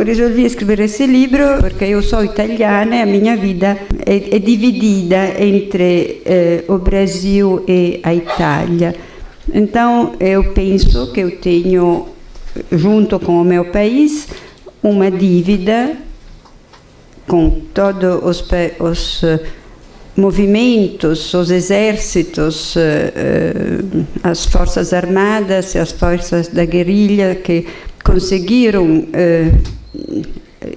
resolvi escrever esse livro porque eu sou italiana e a minha vida é dividida entre o Brasil e a Itália. Então, eu penso que eu tenho, junto com o meu país, uma dívida com todos os movimentos, os exércitos, as forças armadas e as forças da guerrilha que conseguiram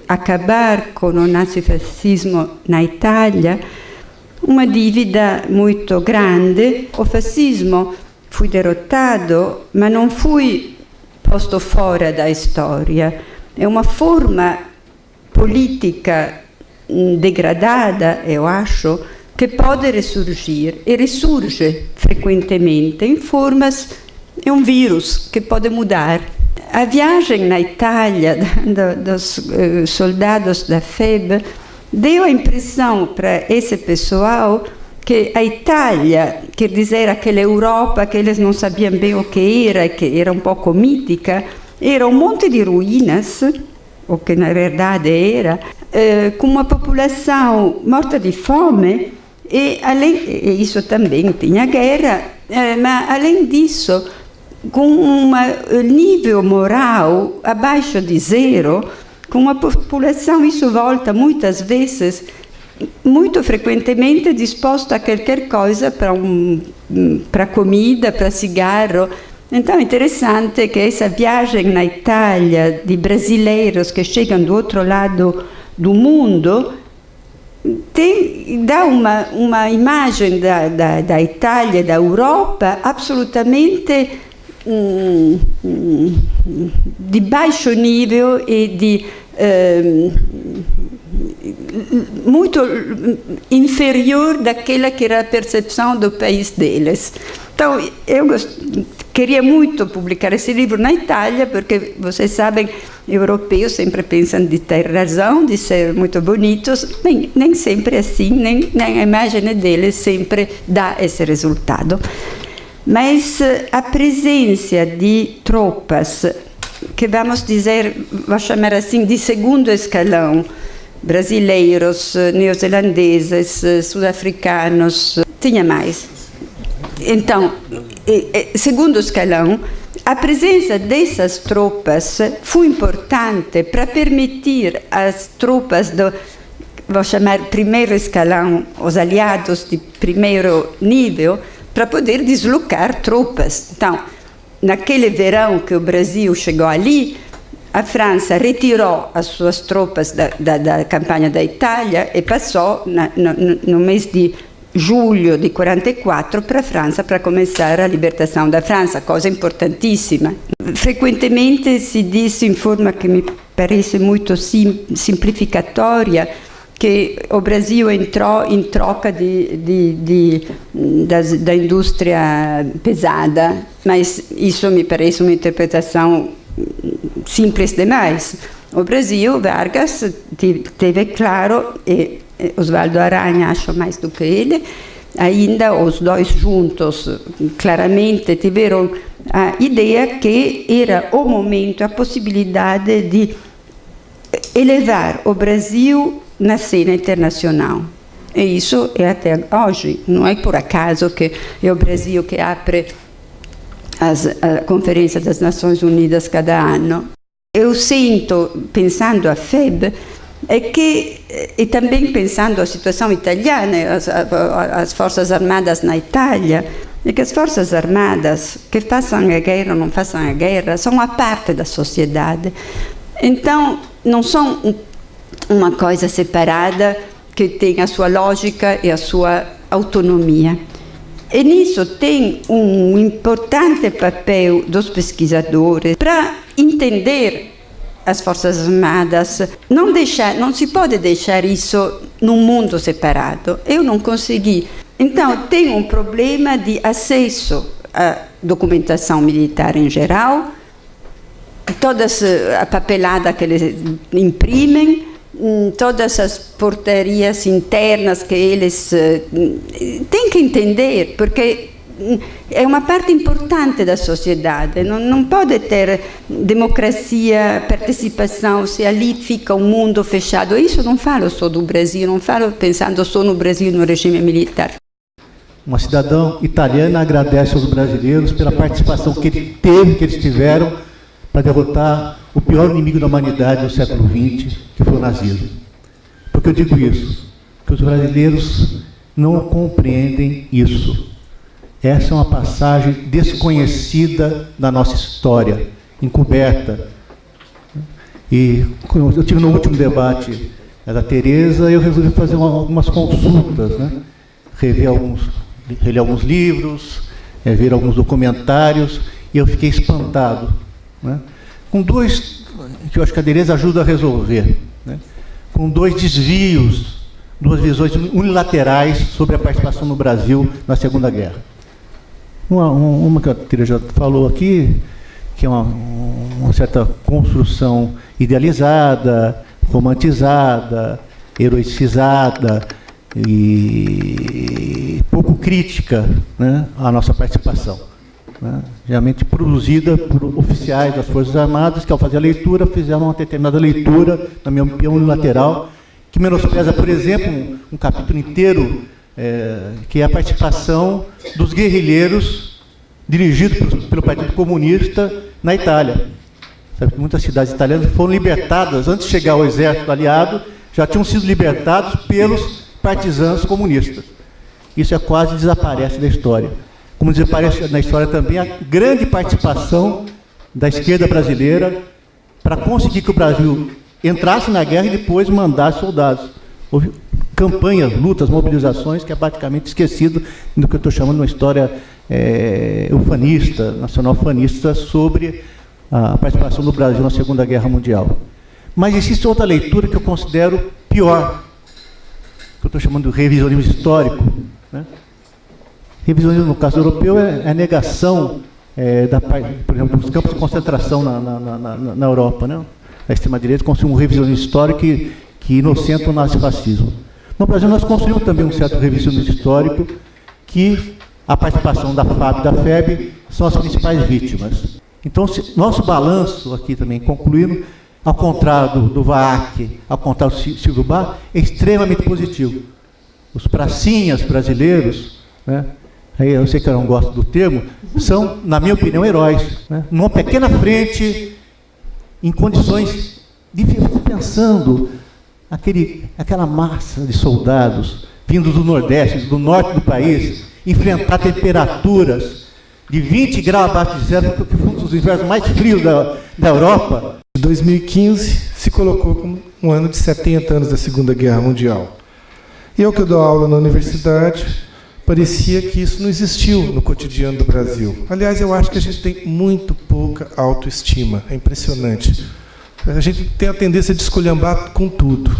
acabar com o nazifascismo na Itália, uma dívida muito grande. O fascismo foi derrotado, mas não foi posto fora da história. É uma forma política degradada, eu acho, que pode ressurgir e ressurge frequentemente em formas, é um vírus que pode mudar. A viagem na Itália dos soldados da FEB deu a impressão para esse pessoal que a Itália, quer dizer, aquela Europa que eles não sabiam bem o que era um pouco mítica, era um monte de ruínas, o que na verdade era, com uma população morta de fome, e isso também tinha guerra, mas além disso, com um nível moral abaixo de zero, com uma população, isso volta muitas vezes, muito frequentemente disposta a qualquer coisa para comida, para cigarro. Então é interessante que essa viagem na Itália de brasileiros que chegam do outro lado do mundo dá uma imagem da Itália, da Europa, absolutamente de baixo nível e de muito inferior daquela que era a percepção do país deles. Então, eu queria muito publicar esse livro na Itália, porque, vocês sabem, europeus sempre pensam de ter razão, de ser muito bonitos, nem sempre assim, nem a imagem deles sempre dá esse resultado. Mas a presença de tropas, que vamos dizer, vou chamar assim, de segundo escalão, brasileiros, neozelandeses, sul-africanos, tinha mais. Então, segundo escalão, a presença dessas tropas foi importante para permitir às tropas vou chamar primeiro escalão, os aliados de primeiro nível, para poder deslocar tropas. Então, naquele verão que o Brasil chegou ali, a França retirou as suas tropas da campanha da Itália e passou no mês de julho de 44 para a França para começar a libertação da França, coisa importantíssima. Frequentemente se diz, em forma que me parece muito simplificatória, que o Brasil entrou em troca da indústria pesada, mas isso me parece uma interpretação simples demais. O Brasil, Vargas, teve claro, e Osvaldo Aranha acho mais do que ele, ainda os dois juntos claramente tiveram a ideia que era o momento, a possibilidade de elevar o Brasil na cena internacional. E isso é até hoje, não é por acaso que é o Brasil que abre a Conferência das Nações Unidas cada ano. Eu sinto, pensando a FEB, e também pensando a situação italiana, as Forças Armadas na Itália, é que as Forças Armadas, que façam a guerra ou não façam a guerra, são uma parte da sociedade. Então, não são uma coisa separada que tem a sua lógica e a sua autonomia. E nisso tem um importante papel dos pesquisadores para entender as Forças Armadas. Não se pode deixar isso num mundo separado. Eu não consegui. Então, tem um problema de acesso à documentação militar em geral, toda a papelada que eles imprimem, todas as portarias internas que eles têm que entender, porque é uma parte importante da sociedade. Não pode ter democracia, participação, se ali fica um mundo fechado. Isso não falo só do Brasil, não falo pensando só no Brasil, no regime militar. Uma cidadã italiana agradece aos brasileiros pela participação que eles tiveram para derrotar o pior inimigo da humanidade do século XX, que foi o nazismo. Por que eu digo isso? Porque os brasileiros não compreendem isso. Essa é uma passagem desconhecida da nossa história, encoberta. E eu tive no último debate da Tereza, eu resolvi fazer algumas consultas, né? Reler alguns livros, ver alguns documentários, e eu fiquei espantado, né? Com dois, que eu acho que a Tereza ajuda a resolver, né? Com dois desvios, duas visões unilaterais sobre a participação no Brasil na Segunda Guerra. Uma que a Tereza já falou aqui, que é uma certa construção idealizada, romantizada, heroicizada e pouco crítica, né, à nossa participação, né, geralmente produzida por oficiais das Forças Armadas, que ao fazer a leitura, fizeram uma determinada leitura, na minha opinião, unilateral, que menospreza, por exemplo, um capítulo inteiro, que é a participação dos guerrilheiros dirigidos pelo Partido Comunista na Itália. Sabe que muitas cidades italianas foram libertadas, antes de chegar ao exército aliado, já tinham sido libertados pelos partisãos comunistas. Isso quase desaparece da história. Como desaparece na história também a grande participação da esquerda brasileira para conseguir que o Brasil entrasse na guerra e depois mandasse soldados. Houve campanhas, lutas, mobilizações, que é praticamente esquecido do que eu estou chamando de uma história ufanista, nacional-ufanista, sobre a participação do Brasil na Segunda Guerra Mundial. Mas existe outra leitura que eu considero pior, que eu estou chamando de revisionismo histórico, né? Revisionismo, no caso europeu, é a negação, por exemplo, dos campos de concentração na Europa, né? A extrema-direita construiu um revisionismo histórico que inocenta o nazifascismo. No Brasil, nós construímos também um certo revisionismo histórico, que a participação da FAB e da FEB são as principais vítimas. Então, nosso balanço aqui também, concluindo, ao contrário do VAAC, ao contrário do Silvio Bar, é extremamente positivo. Os pracinhas brasileiros, né, aí eu sei que eu não gosto do termo, são, na minha opinião, heróis, né, numa pequena frente, em condições de ficar pensando aquela massa de soldados vindos do Nordeste, do Norte do país, enfrentar temperaturas de 20 graus abaixo de zero, que foi um dos invernos mais frios da Europa. 2015 se colocou como um ano de 70 anos da Segunda Guerra Mundial. E eu que dou aula na universidade, parecia que isso não existiu no cotidiano do Brasil. Aliás, eu acho que a gente tem muito pouca autoestima, é impressionante. A gente tem a tendência de esculhambar com tudo.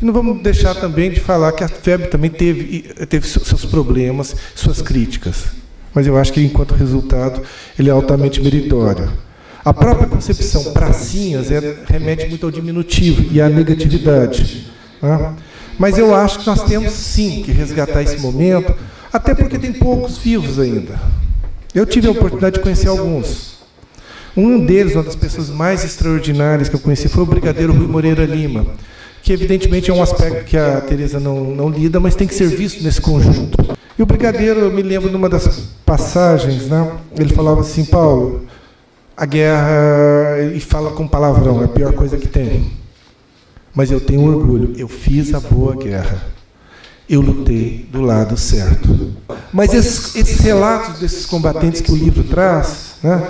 E não vamos deixar também de falar que a FEB também teve seus problemas, suas críticas. Mas eu acho que, enquanto resultado, ele é altamente meritório. A própria concepção pracinhas remete muito ao diminutivo e à negatividade, né? Mas eu acho que nós temos, sim, que resgatar esse momento, até porque tem poucos vivos ainda. Eu tive a oportunidade de conhecer alguns. Um deles, uma das pessoas mais extraordinárias que eu conheci, foi o brigadeiro Rui Moreira Lima, que evidentemente é um aspecto que a Tereza não lida, mas tem que ser visto nesse conjunto. E o brigadeiro, eu me lembro de uma das passagens, né? Ele falava assim: Paulo, a guerra, e fala com palavrão, é a pior coisa que tem. Mas eu tenho orgulho, eu fiz a boa guerra. Eu lutei do lado certo. Mas esses relatos desses combatentes que o livro traz, né,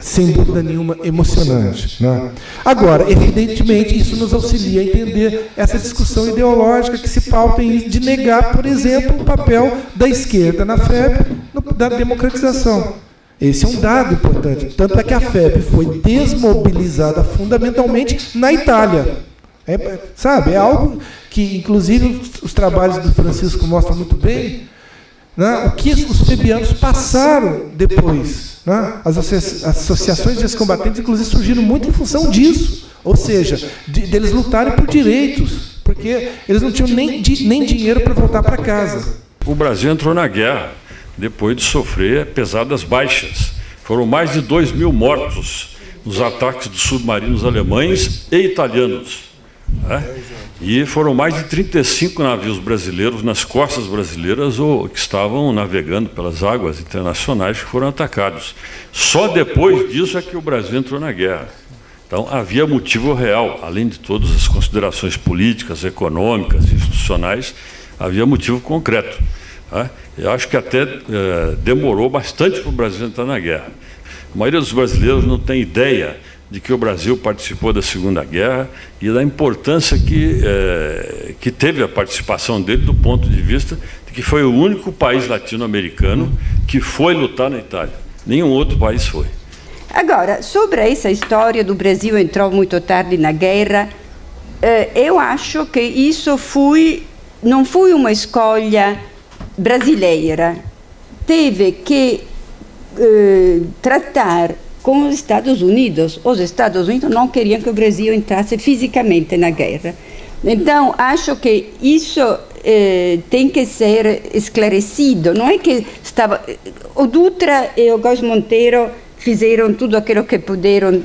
sem dúvida nenhuma, emocionante, né? Agora, evidentemente, isso nos auxilia a entender essa discussão ideológica que se pauta em de negar, por exemplo, o papel da esquerda na FEB, da democratização. Esse é um dado importante. Tanto é que a FEB foi desmobilizada fundamentalmente na Itália. É algo que, inclusive, os trabalhos do Francisco mostram muito bem, né, o que os febianos passaram depois. Né? As associações de ex-combatentes, inclusive, surgiram muito em função disso. Ou seja, deles lutarem por direitos, porque eles não tinham nem dinheiro para voltar para casa. O Brasil entrou na guerra depois de sofrer pesadas baixas. Foram mais de 2.000 mortos nos ataques dos submarinos alemães e italianos, né? E foram mais de 35 navios brasileiros nas costas brasileiras ou que estavam navegando pelas águas internacionais que foram atacados. Só depois disso é que o Brasil entrou na guerra. Então, havia motivo real, além de todas as considerações políticas, econômicas, institucionais, havia motivo concreto, né? Eu acho que até demorou bastante para o Brasil entrar na guerra. A maioria dos brasileiros não tem ideia de que o Brasil participou da Segunda Guerra e da importância que teve a participação dele do ponto de vista de que foi o único país latino-americano que foi lutar na Itália. Nenhum outro país foi. Agora, sobre essa história do Brasil entrou muito tarde na guerra, eu acho que isso não foi uma escolha brasileira. Teve que tratar com os Estados Unidos. Os Estados Unidos não queriam que o Brasil entrasse fisicamente na guerra. Então, acho que isso tem que ser esclarecido. Não é que o Dutra e o Góes Monteiro fizeram tudo aquilo que puderam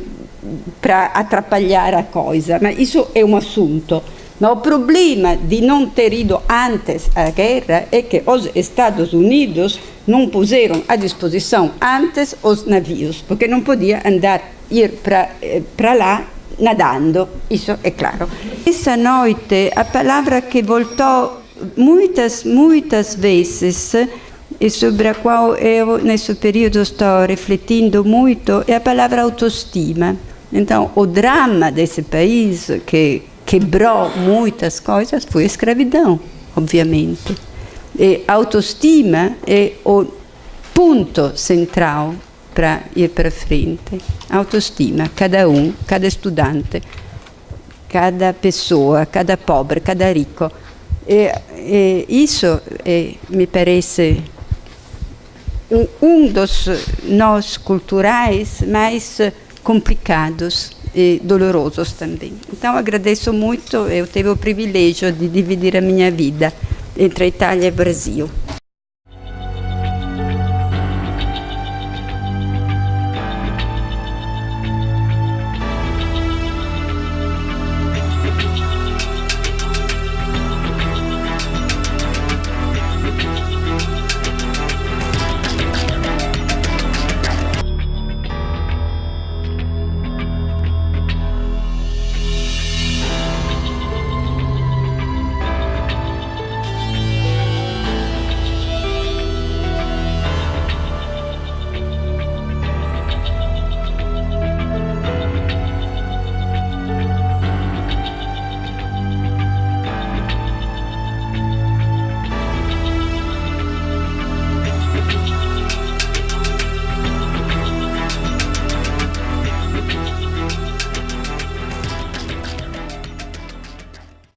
para atrapalhar a coisa, mas isso é um assunto. Mas o problema de não ter ido antes à guerra é que os Estados Unidos não puseram à disposição antes os navios, porque não podia ir para lá nadando, isso é claro. Essa noite, a palavra que voltou muitas vezes e sobre a qual eu, nesse período, estou refletindo muito, é a palavra autoestima. Então, o drama desse país, que quebrou muitas coisas, foi a escravidão, obviamente. E a autoestima é o ponto central para ir para frente. Autoestima, cada um, cada estudante, cada pessoa, cada pobre, cada rico. E isso me parece um dos nós culturais mais complicados e dolorosos também. Então, agradeço muito, eu tive o privilégio de dividir a minha vida entre Itália e Brasil.